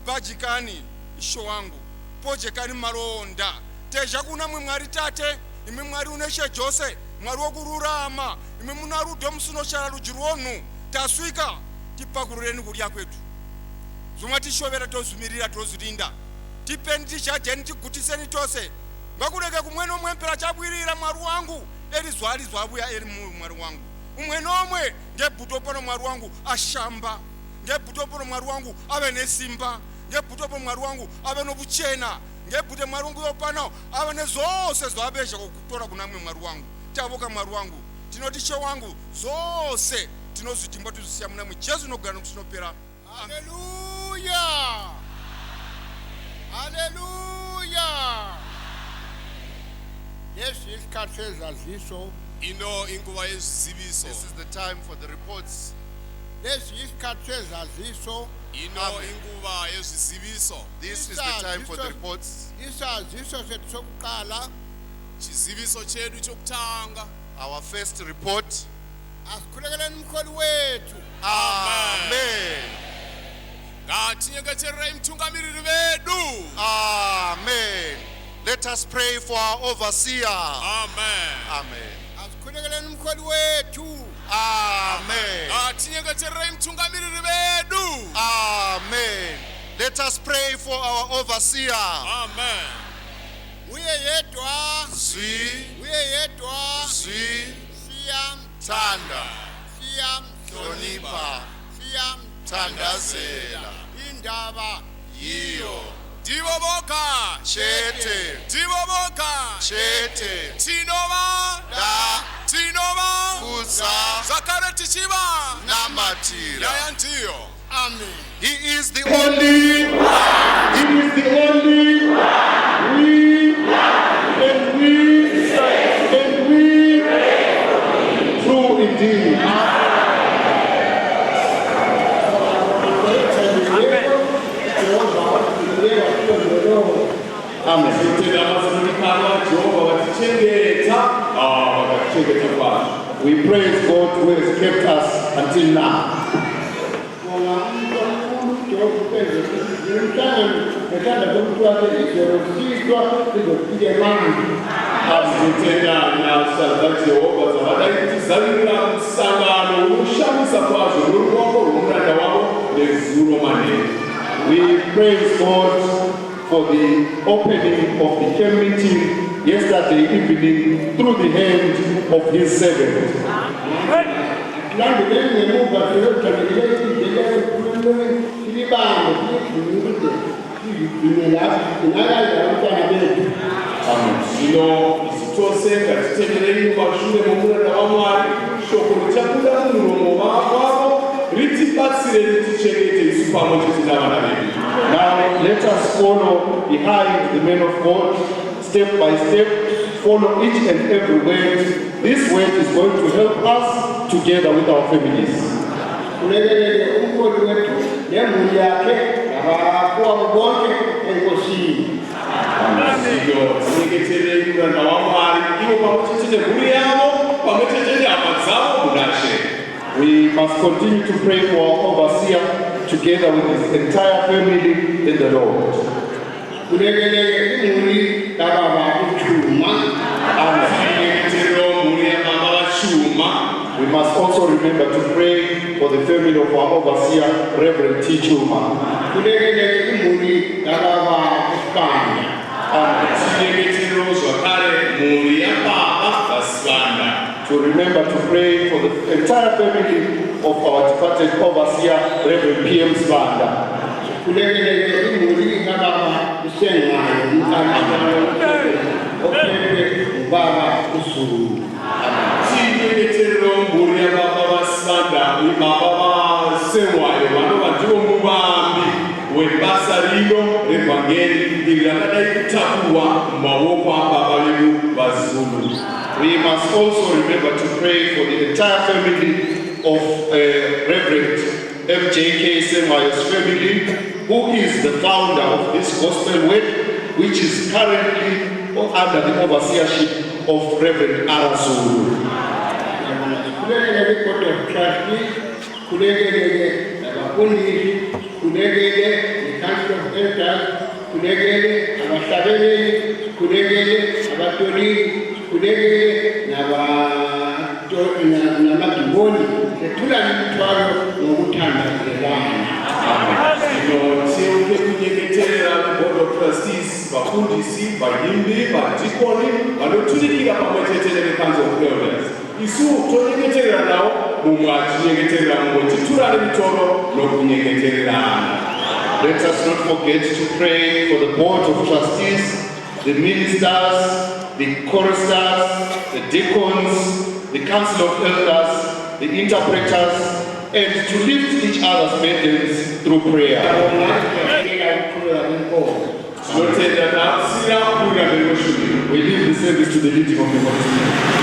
bajikani isho wangu pojekani malonda teja kuna mwe mwari tate ime mwari uneshe jose mwari wokururama ime munarudo musuno chala lujirwonu taswika tipakurureni kulia kwetu zumwa tishobera tozumirira tozulinda tipendi tichajeni tigutiseni tose ngakuleke kumweno mwempera chabwirira mwari wangu eri zwali zwabuya eri mwari wangu umweno omwe ngebutopono mwari wangu ashamba ngebutopono mwari wangu ave nesimba ngebutopono mwari wangu ave nobuchena ngebute mwari wangu yopano ave nezose zwabesha kukutora kunamwe mwari wangu taboka mwari wangu tinotishe wangu zose tinozitimba tuzisiya muna mjesu nogana kusinopera. Hallelujah! Hallelujah! Yes, this country is so. This is the time for the reports. Yes, this country is so. This is the time for the reports. Our first report. Amen. Amen. Let us pray for our overseer. Amen. Amen. Amen. Amen. Let us pray for our overseer. Amen. Tanda. Hlonipha. Thandazela. Indaba. Yiyo. Diboboka. Chete. Diboboka. Chete. Tinova. Da. Tinova. Kuza. Zakare Tishiba. Namatira. Yaya ndiyo. Amen. He is the only. He is the only. We true indeed. We praise God who has kept us until now. We praise God for the opening of the camp meeting yesterday evening through the hand of his servant. Now let us follow behind the man of God, step by step, follow each and every word. This word is going to help us together with our families. We must continue to pray for our overseer together with his entire family in the Lord. We must also remember to pray for the family of our overseer, Reverend T. Chuma. To remember to pray for the entire family of our departed overseer, Reverend P.M. Svanda. We must also remember to pray for the entire family of Reverend F.J.K. Semayo's family, who is the founder of this gospel work, which is currently under the overseership of Reverend Zulu. council of elders sikhulekele abahlabeleli sikhulekele abatoliki sikhulekele namadiboni sethulane imithwalo ngokuthandazelana. Siyonke kunyekethelela board of trustees, bafundisi, bayimbi, badikoni, banothulikika pamwethethelela council of elders. Isu tonyekethelela nawo mumwachinyekethelela ngokuthi thulane imithwalo nokunyeketelelana. Let us not forget to pray for the board of trustees, the ministers, the choristers, the deacons, the council of elders, the interpreters, and to lift each other's burdens through prayer. We leave the service to the leading of the Holy Spirit.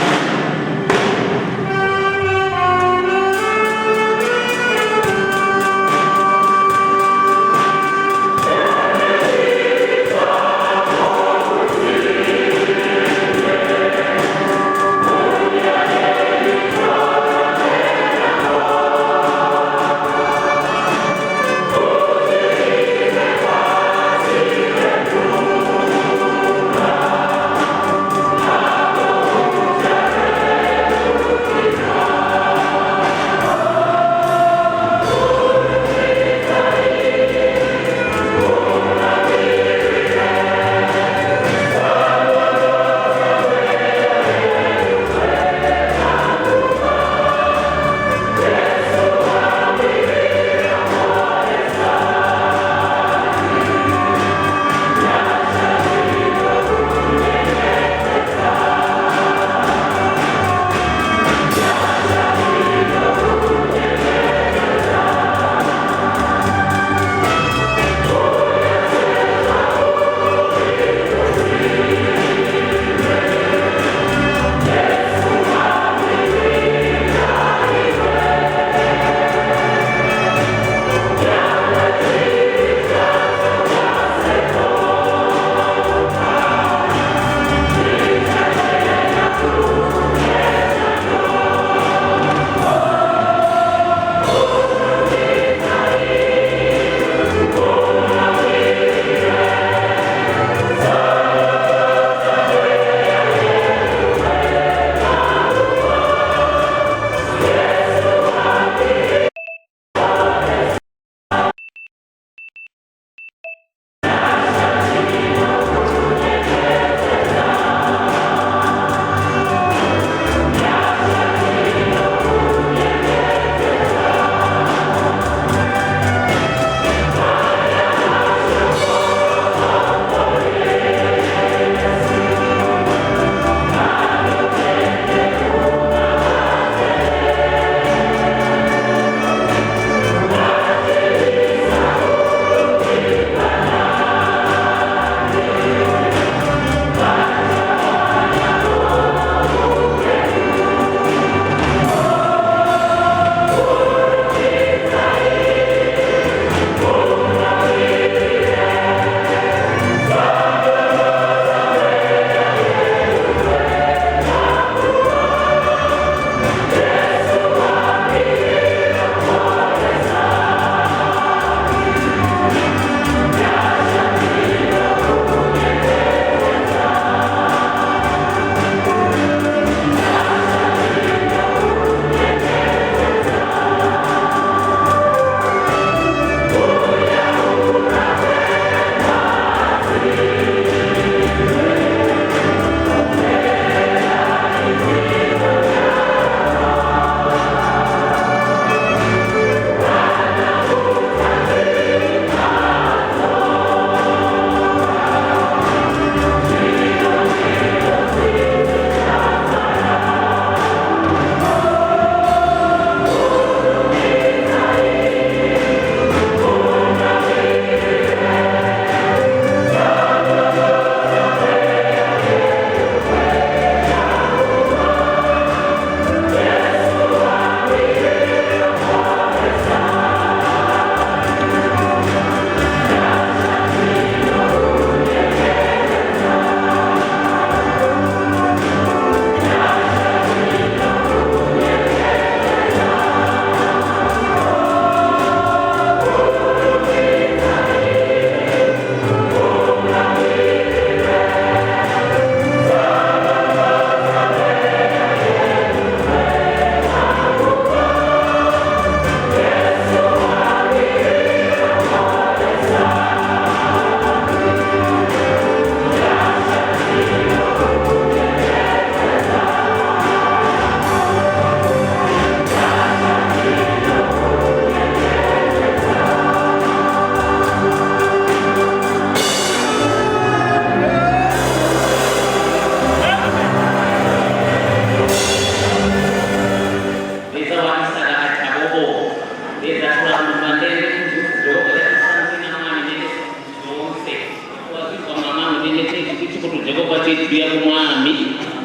kuya kumwami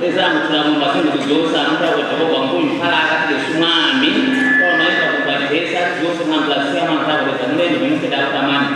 ezamutulamu masindu kujosa mutawe taboba nkuni palaka tesumwami kwa maisha kubatesa josa nambla sema tawe tanene bimukeda utamani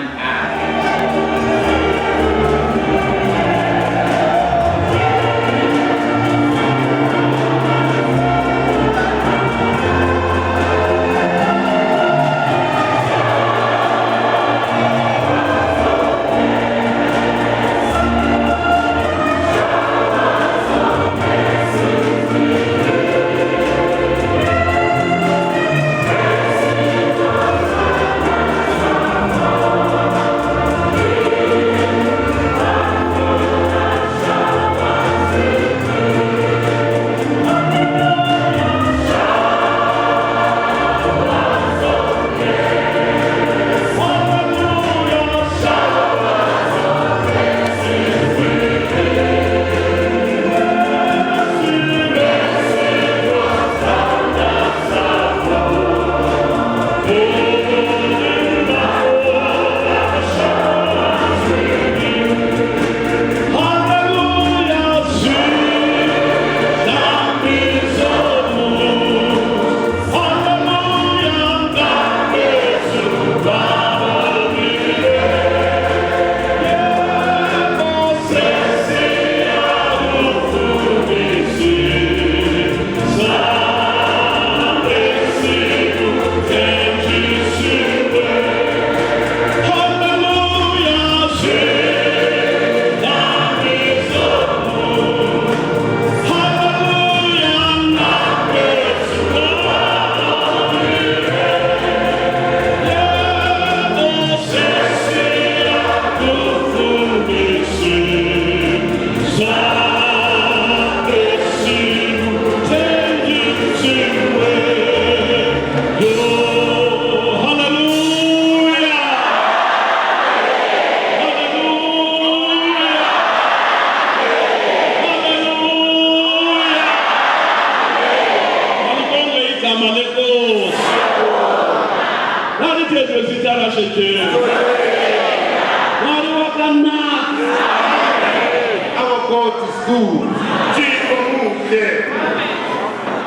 Our God is good.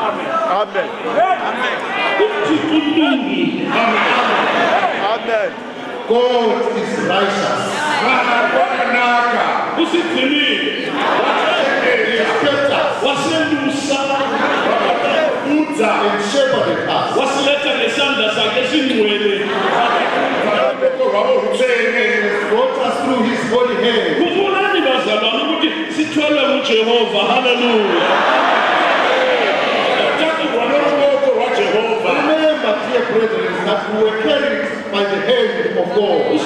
Amen. Amen. God is righteous. And shepherded us. Brought us through his holy hand. Remember, dear brethren, that we were carried by the hand of God. He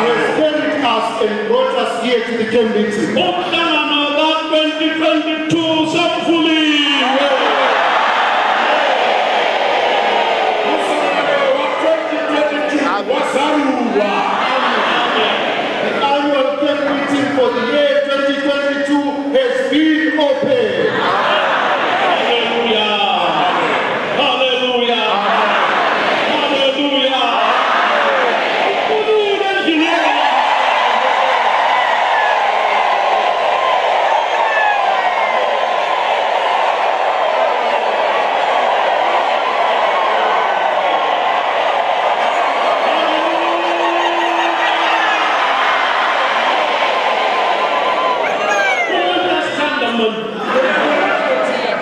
has carried us and brought us here to the camp meeting. 2022 successfully. The annual camp meeting for the year 2022 has been opened. Hallelujah. Hallelujah. Hallelujah.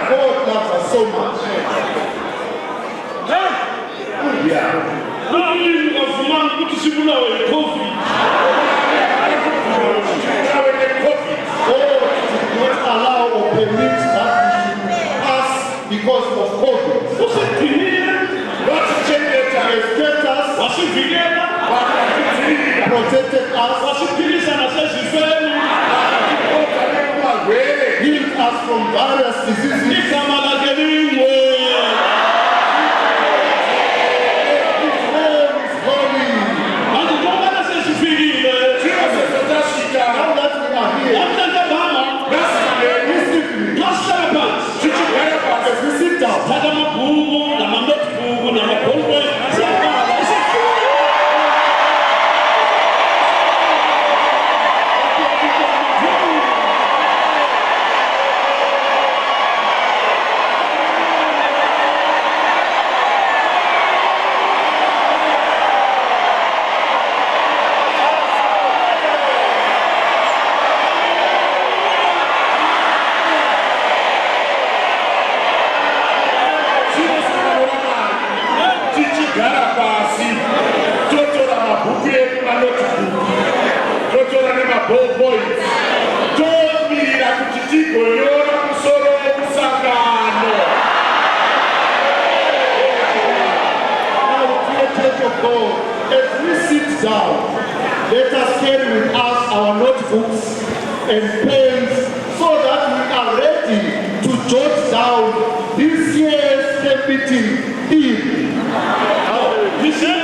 God loves us so much. Yeah. God did not allow or permit that we should pass because of COVID. He has kept us, protected us, healed us from various diseases. His name is holy. Now that we are here, as we sit down, points. Tomirira kuti tigonyora musoro wemusangano. Now, dear Church of God, as we sit down, let us carry with us our notebooks and pens so that we are ready to jot down this year's meeting theme. This is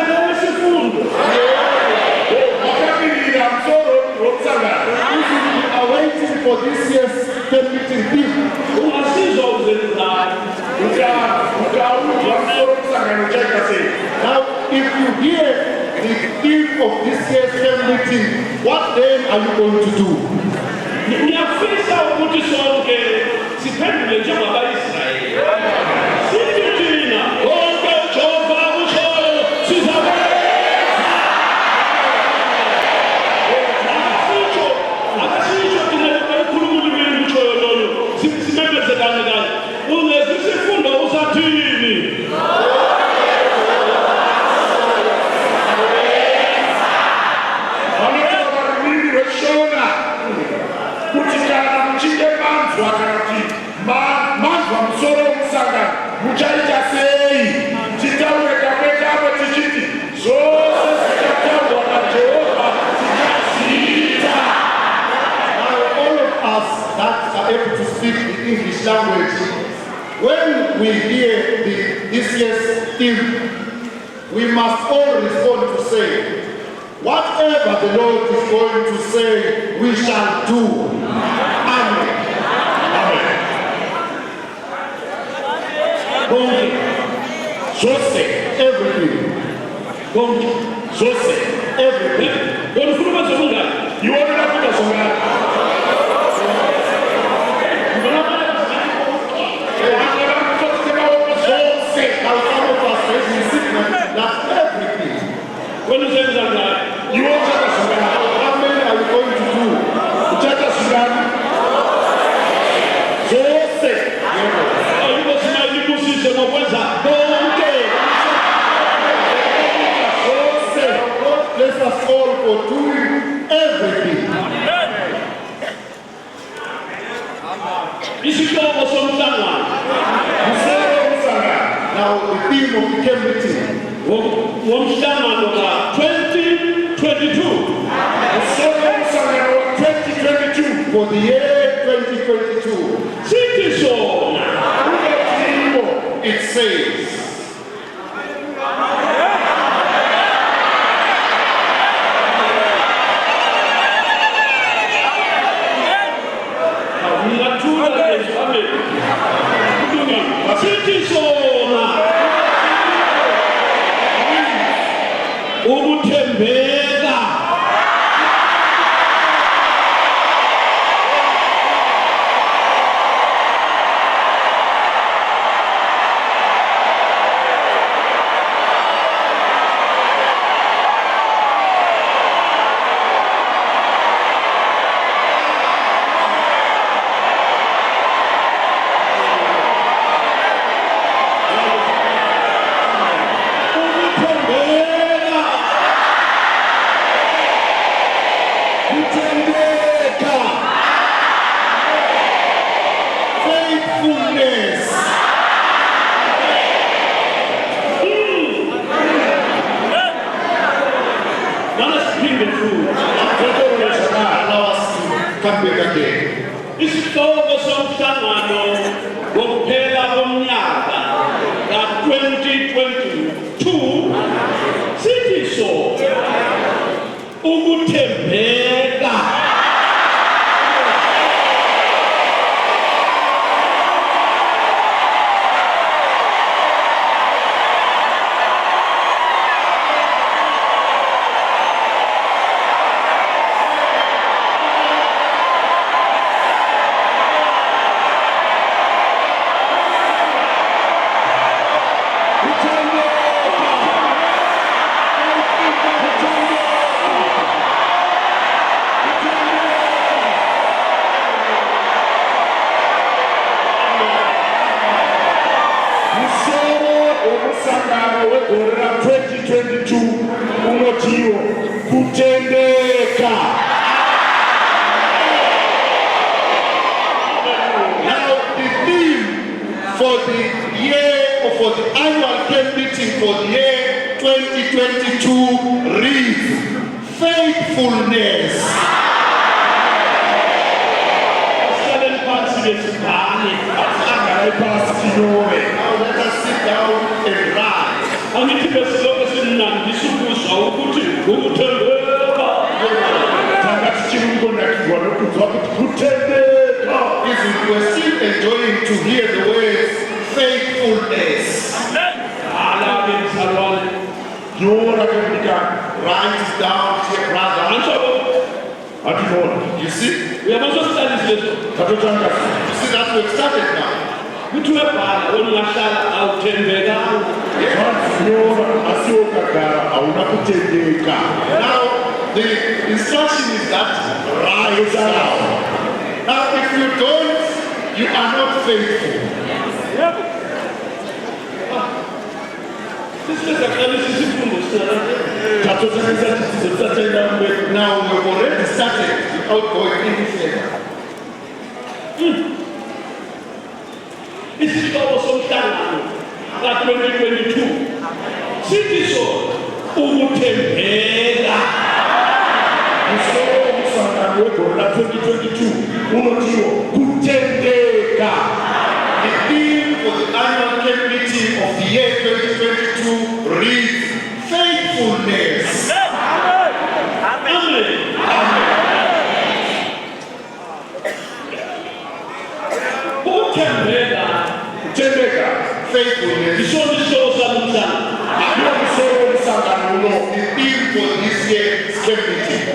waiting for this year's meeting theme. Now, if you hear the theme of this year's meeting, what then are you going to do? English language. When we hear this year's theme, we must all respond to say, whatever the Lord is going to say, we shall do. Amen. Amen. Bongi, Jose, everything. Bongi, Jose, everything. You want to put us on that? When you say that, you want to how many are you going to do? Bless us all for doing everything. Now the theme of the camp meeting. 2022. For the year 2022. It says, for the year or for the annual camp meeting for the year 2022 reads faithfulness. Now let us sit down and rise. If we were still enjoying to hear the words faithfulness, write it down, dear brother. You see? We have also studied this. You see that we've started now. Now the instruction is that rise down. Now if you don't, you are not faithful. Now we've already started without going any further. This is also something like 2022. City so Umutembela. So 2022. Umutio Kutendeka. The theme for the annual camp meeting of the year 2022 reads faithfulness. Amen. Faithfulness. The theme for this year's camp meeting.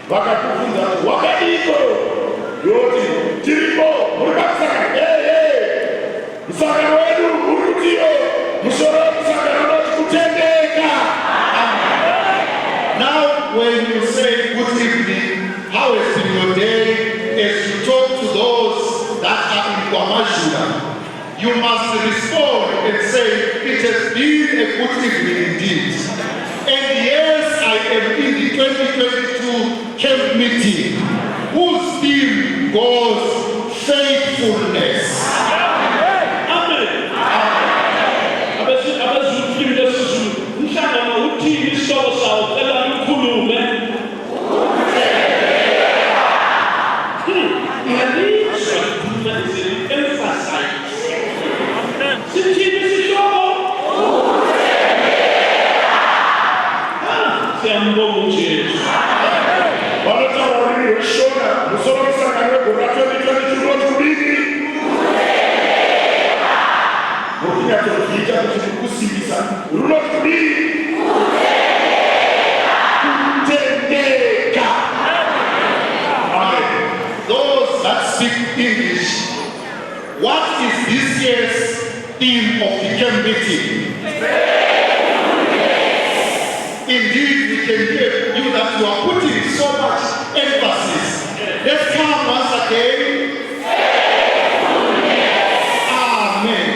Vakakufunza wakadiko yoti tiripo murikasaka msakano wedu urutiyo musoro msakano noti kutendeka. Now when you say good evening, how has been your day, as you talk to those that are in Kwamashula, you must respond and say it has been a good evening indeed. And yes, I am in the 2022 camp meeting, whose theme goes faithfulness. Amen. Those that speak English, what is this year's theme of the camp meeting? Indeed, we can hear you that you are putting so much emphasis. Let's come once again. Amen.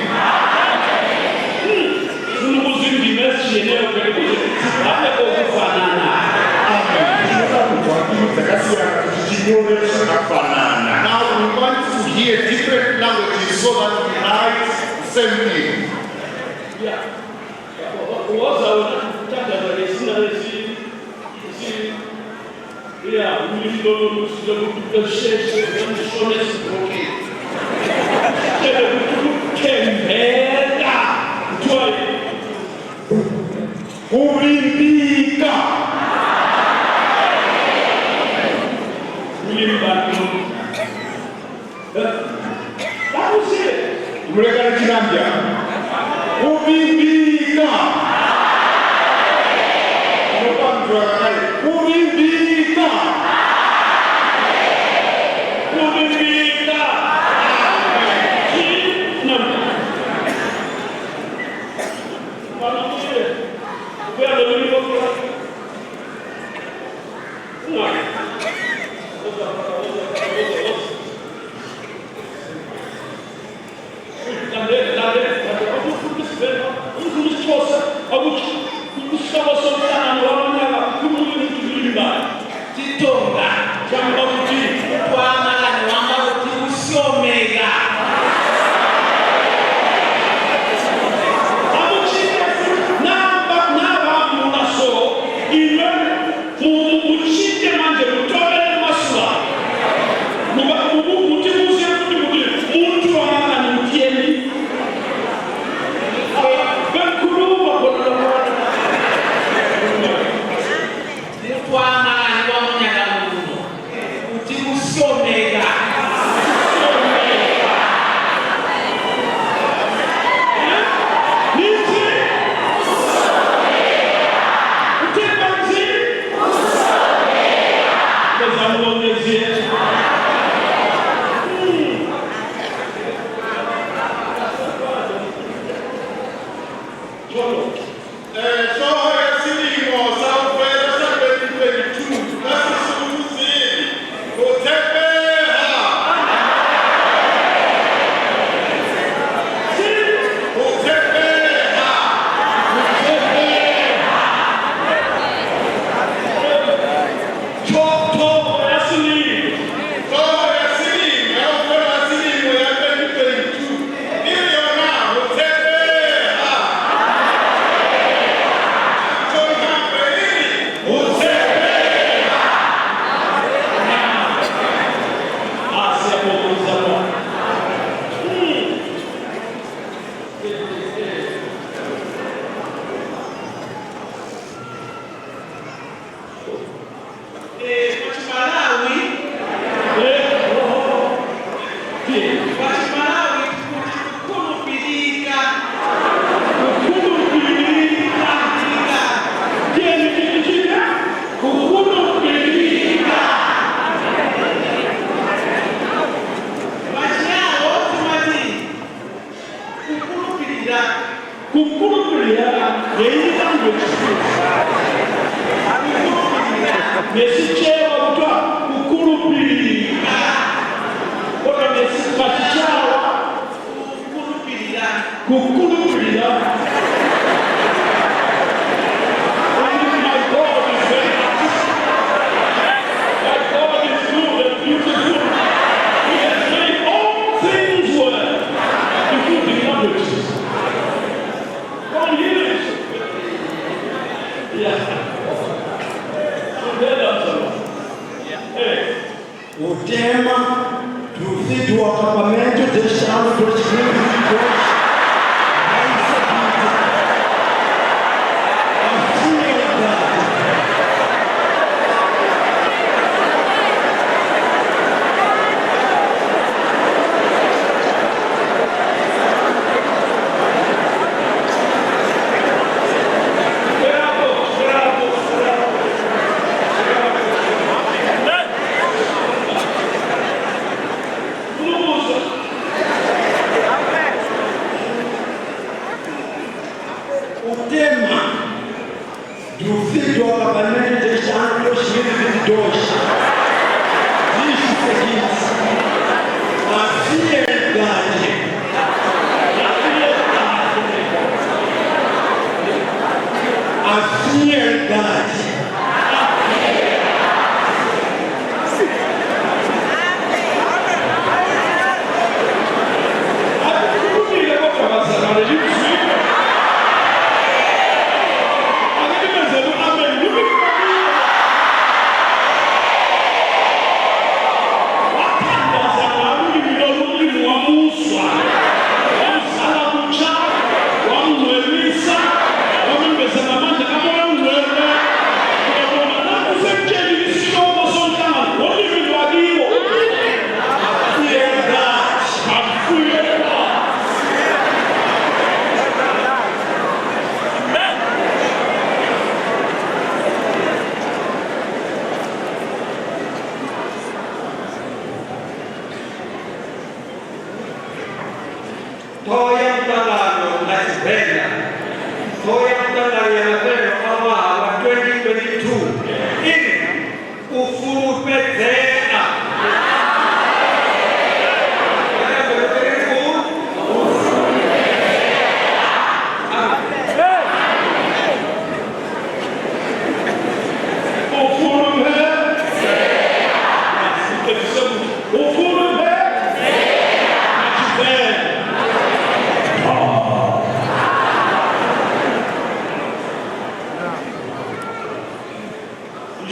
Now we want to hear different languages so that we write the same thing. Amen.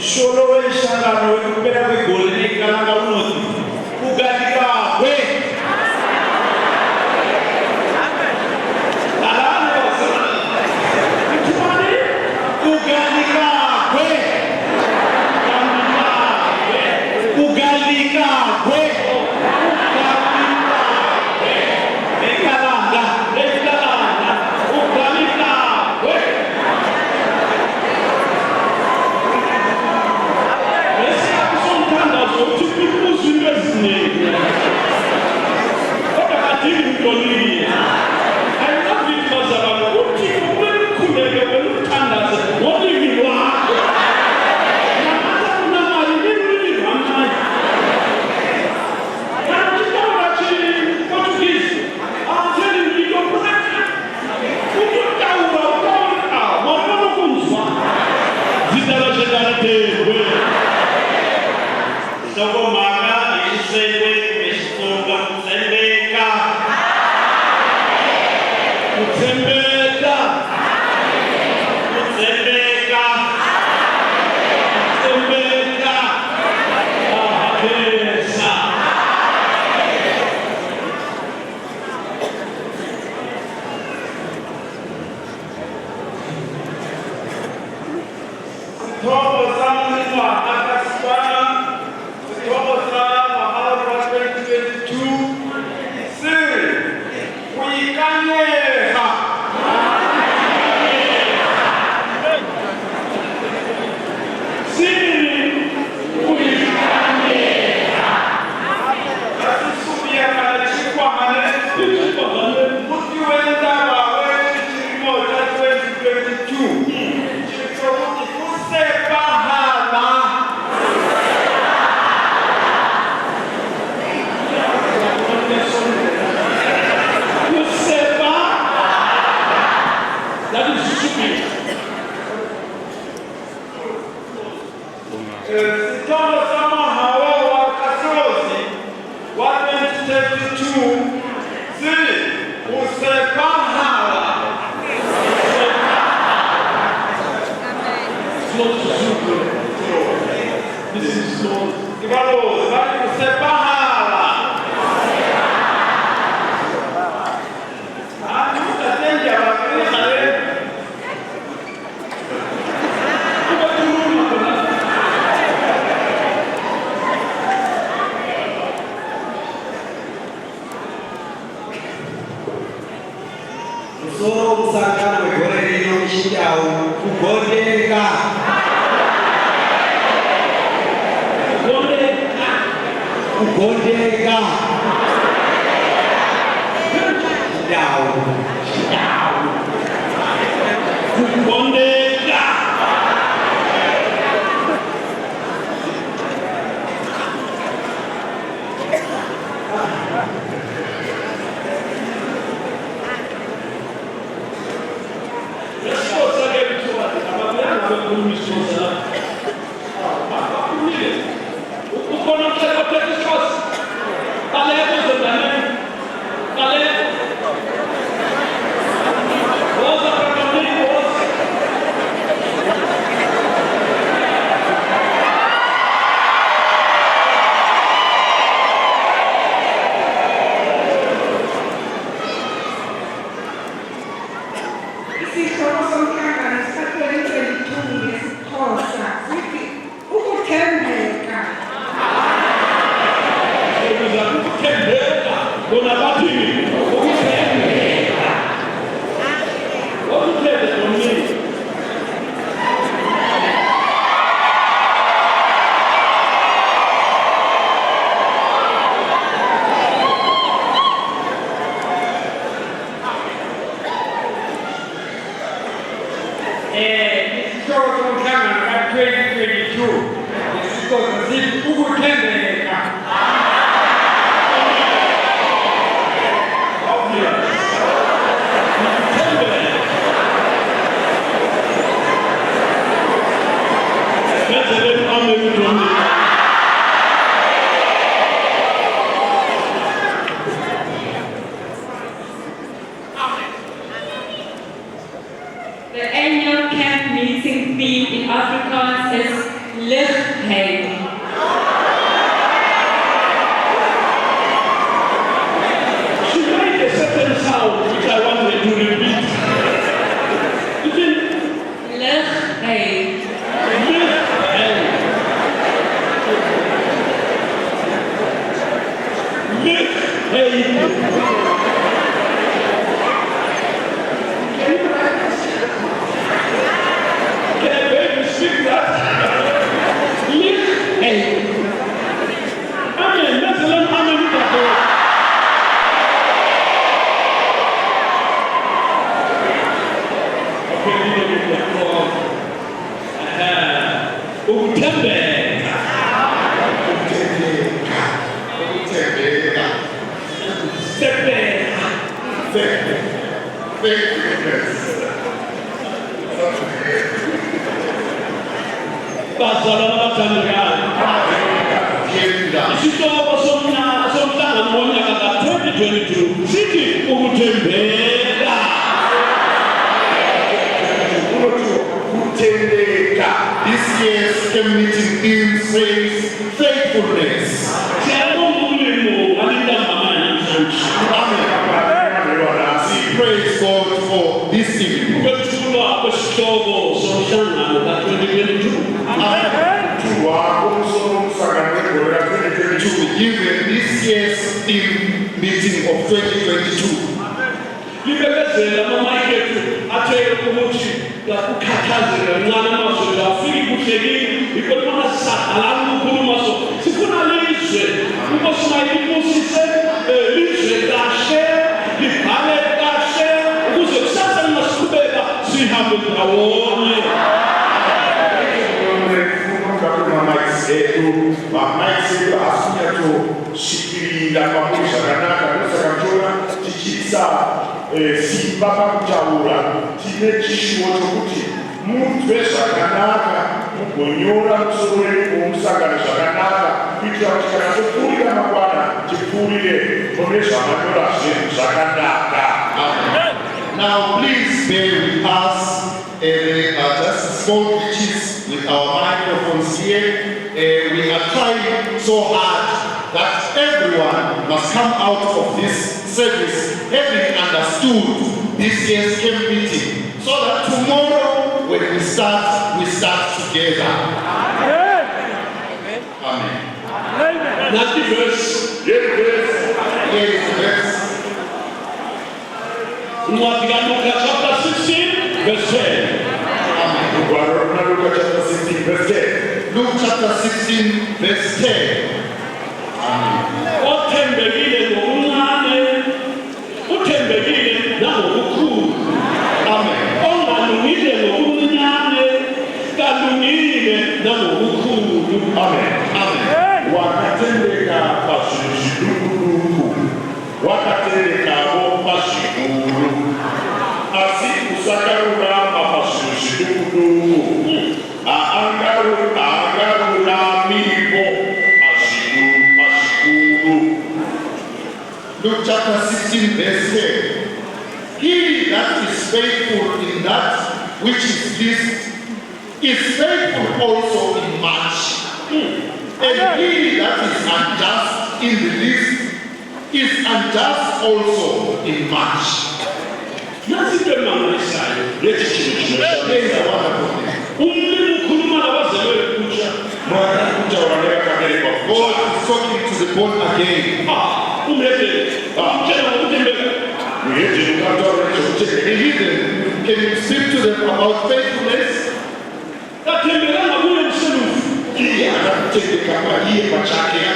Sholo weshangano wekupera kwegore nekalanga unoti kugalikabwe. The annual camp meeting theme in Afrikaans is lichtheid. She made a certain sound which I wanted to repeat. Lichtheid. Can I beg to speak that? Amen. That's a little amen. This year's meeting theme says faithfulness. We praise God for this evening. To give this year's theme meeting of 2022. Now please bear with us. Just small glitches with our microphones here. We are trying so hard that everyone must come out of this service having understood this year's camp meeting, so that tomorrow when we start together. Amen. That's the verse. Yes, verse. Chapter 16, verse 10. Luke chapter 16, verse 10. Luke chapter 16, verse 10. He that is faithful in that which is least is faithful also in much. And he that is unjust in the least is unjust also in much. That is a wonderful thing. God is talking to the born again. The heathen, can you speak to them about faithfulness? They are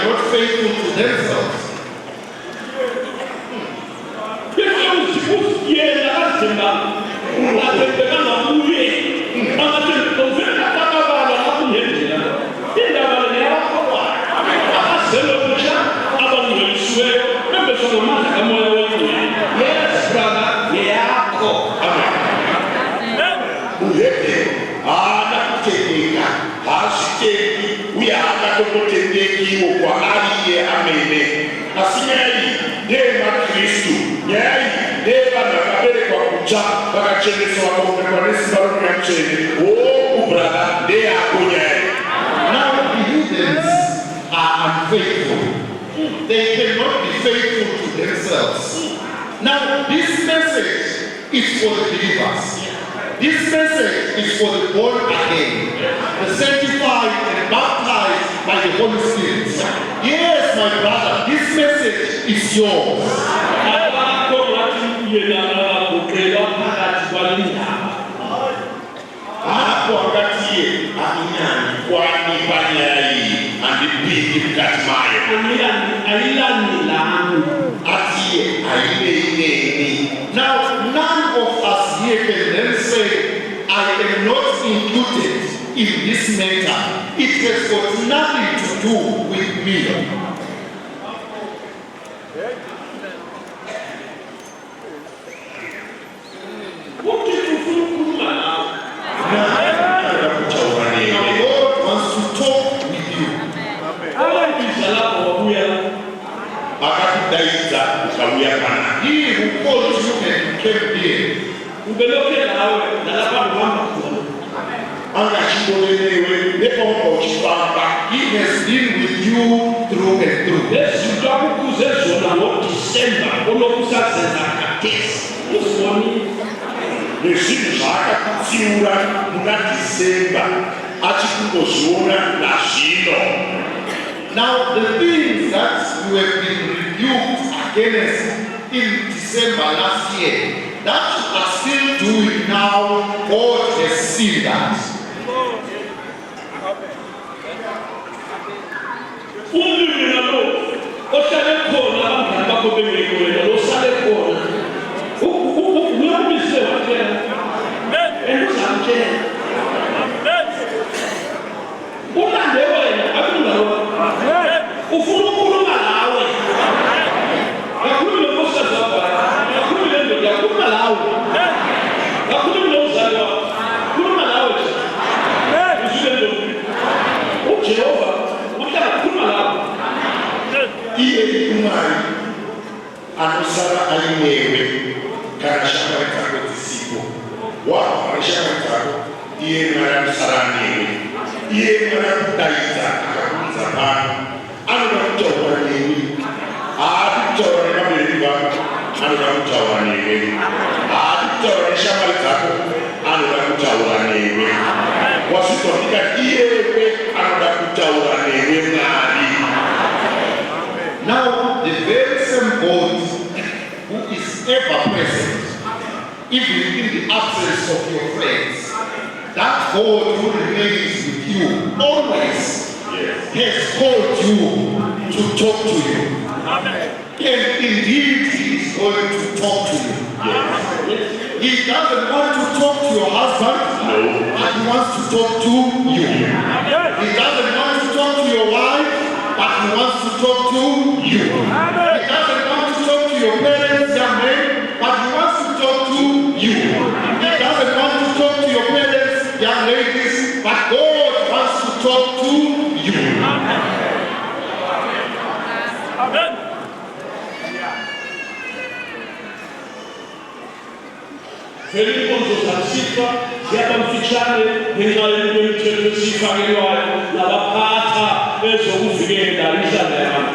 not faithful to themselves. Yes, brother. they cannot be faithful to themselves. Now, this message is for the believers. This message is for the born again, the sanctified and baptized by the Holy Spirit. Yes, my brother, this message is yours. Now, none of us here can then say, I am not included in this matter. It has got nothing to do with me. What did you think? Now, God wants to talk with you. He who called you and came here. He has been with you through and through. Now, the things that you have been rebuked against in December last year, that you are still doing now, God has seen that. Anusara aliyewe kana shaka tako tisipo wa shaka tako iye mara sarani iye mara kutaita akakunza bana anakutoa nini atoa na mabeliwa anakutoa nini atoa shaka tako anakutoa nini wasitofika iye anakutoa nini nani. Now, the very same God who is ever present, even in the absence of your friends, that God who remains with you always has called you to talk to you. And indeed, He is going to talk to you. He doesn't want to talk to your husband, but He wants to talk to you. He doesn't want to talk to your wife, but He wants to talk to you. He doesn't want to talk to your parents, young men, but He wants to talk to you. He doesn't want to talk to your parents, young ladies, but God wants to talk to you. Amen. Felipe Joseph siapa mfichane ninayo mchezo sifa niliwayo na wapata ezo kufikenda Yerusalemu.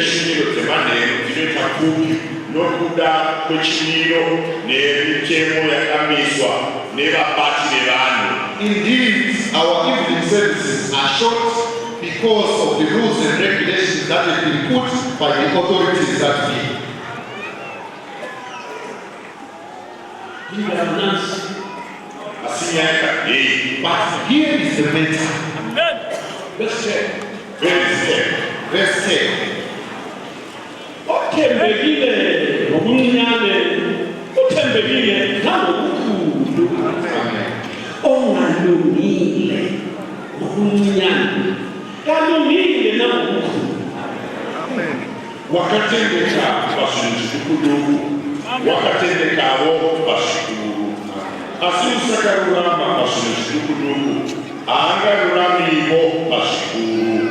Shimiro temane kile takuki nokuda kwechimiro nebitemo yakamiswa nebapati nebanu. Indeed, our evening services are short because of the rules and regulations that have been put by the authorities that be. But here is the matter. Verse 10. Verse 10. Otembekile ngokunyane otembekile nangokukhulu ongalungile ngokunyane kalungile nangokukhulu Wakatendeka bashikuduku wakatendekabo bashikuru asiusakarurama bashikuduku angaruramibo bashikuru.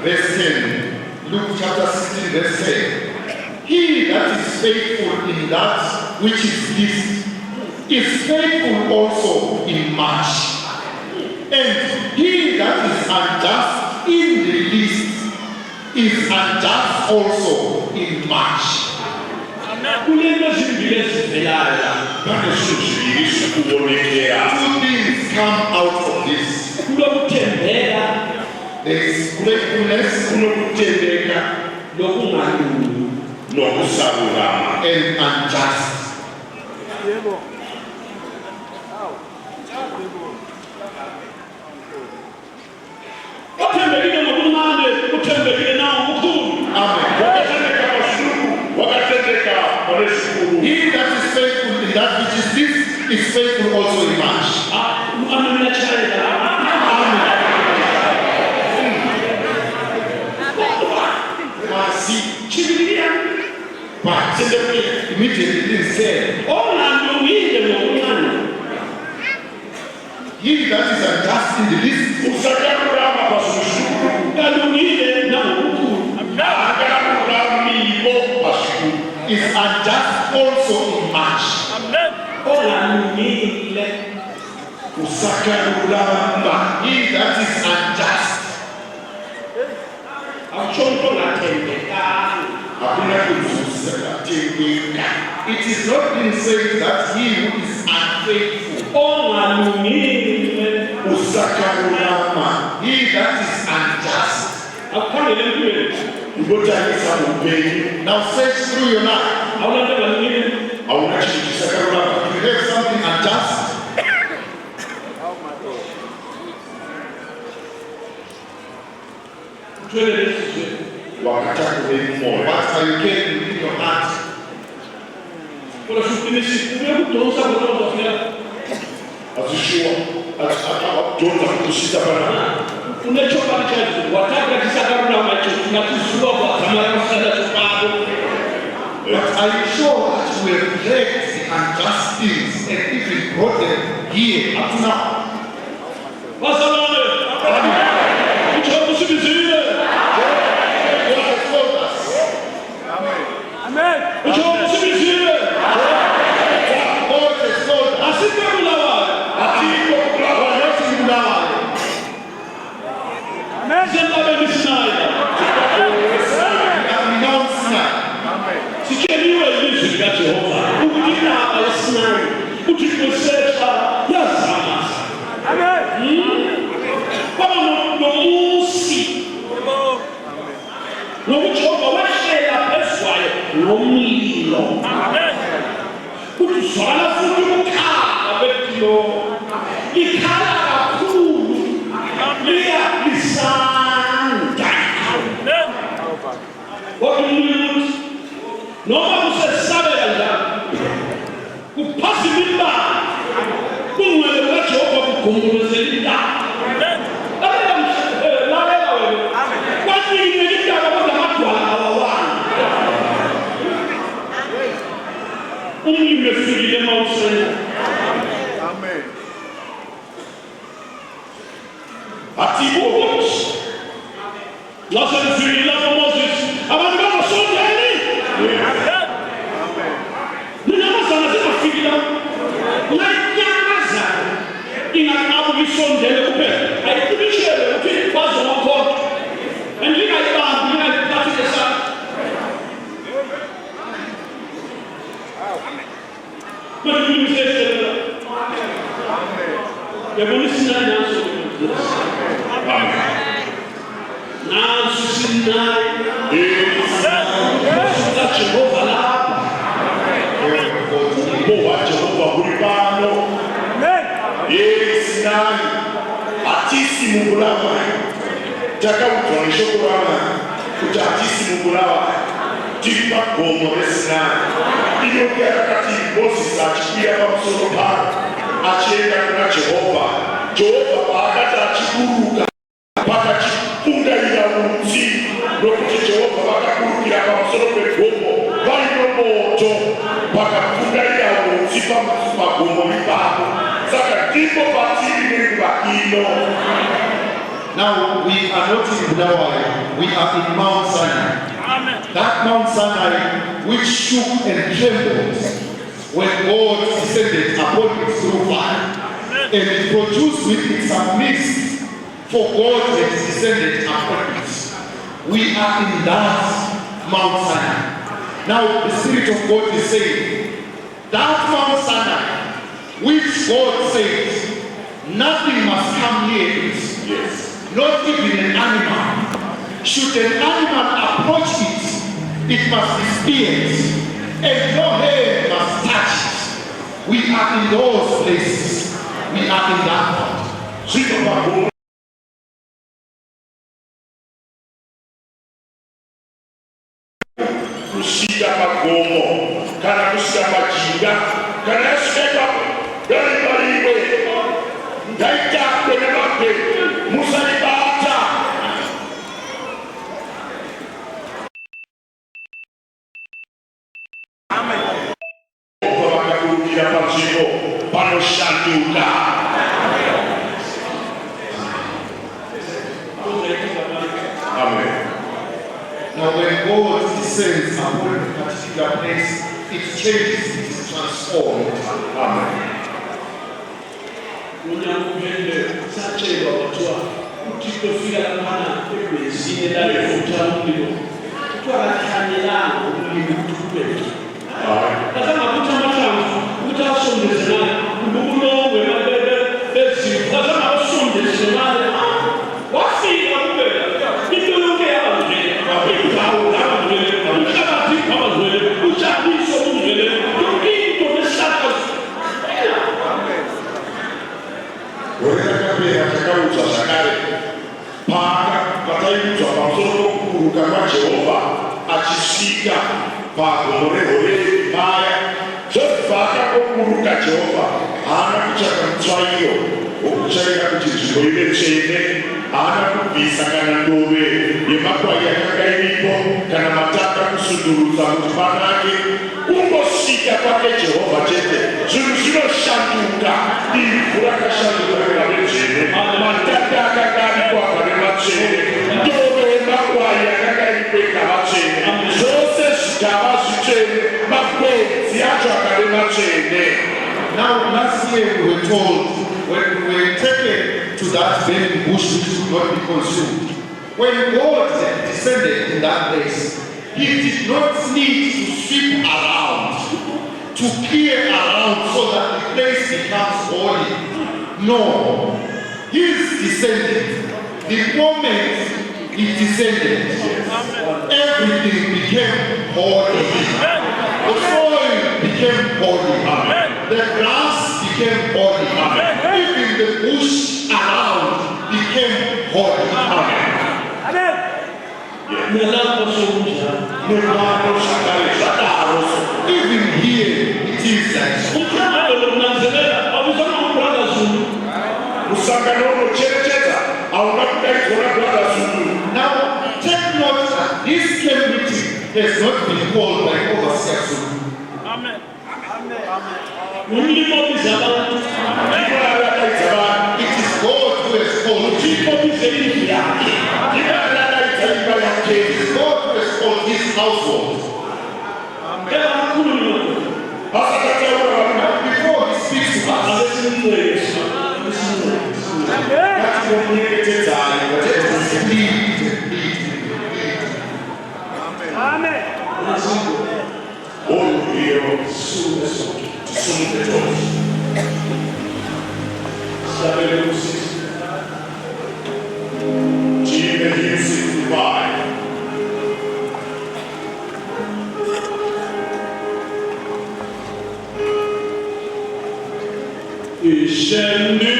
Verse 10. Luke chapter 16 verse 10. He that is faithful in that which is least is faithful also in much. And he that is unjust in the least is unjust also in much. Two things come out of this. There is gratefulness and unjust. He that is faithful in that which is this is faithful also in much. But immediately he said, he that is unjust in the least is unjust also in much. He that is unjust. It is not been said that he who is unfaithful. He that is unjust. Now search through your life. You have something unjust. What are you getting in your heart? But are you sure that we have dragged the unjust things and even brought them here up to now? Now we are not in Budawai, we are in Mount Sinai. That Mount Sinai which shook and trembled when God descended upon it through fire. And it produced with it some mist, for God had descended upon it. We are in that Mount Sinai. Now the Spirit of God is saying, that Mount Sinai, which God says, nothing must come near it. Yes. Not even an animal. Should an animal approach it, it must be speared, and no hand must touch it. We are in those places. We are in that part. Kusika magomo, kana kusika majinga, kana yasukeka, dali baliwe, ndaita kwenye mape, musalibata. Amen. Kwa wakakurukira pachiko, pano shanduka. Amen. Now when God descends upon a particular place, it changes, it is transformed. Amen. Achisika pagore maya zofaka okuruka Jehova ana kuchaka mtswayo okuchaika kuti nzvimbo ive tsvene ana kubvisa kana ndove yemakwai yakagairipo kana mataka kusundurudza kuti panake kungosvika kwake Jehova chete zvinhu zvinoshanduka ivhu rakashanduka rikave dzvene mataka akagarikwa akave matsvene ndove yemakwai yakagairipo ikava tsvene zvose zvigava zvitsvene makwenzi acho akave matsvene. Now last year we were told when we were taken to that burning bush which could not be consumed. When God descended in that place, He did not need to sweep around, to clear around so that the place becomes holy. No, His descended. The moment He descended, everything became holy. The soil became holy. The grass became holy. Even the bush around became holy. Even here it is like so. Now take note that this camp meeting has not been called by Overseer Zulu. Amen. It is God who has called it. It is God who has called His household. Before He speaks to us, Amen. All here, Ishende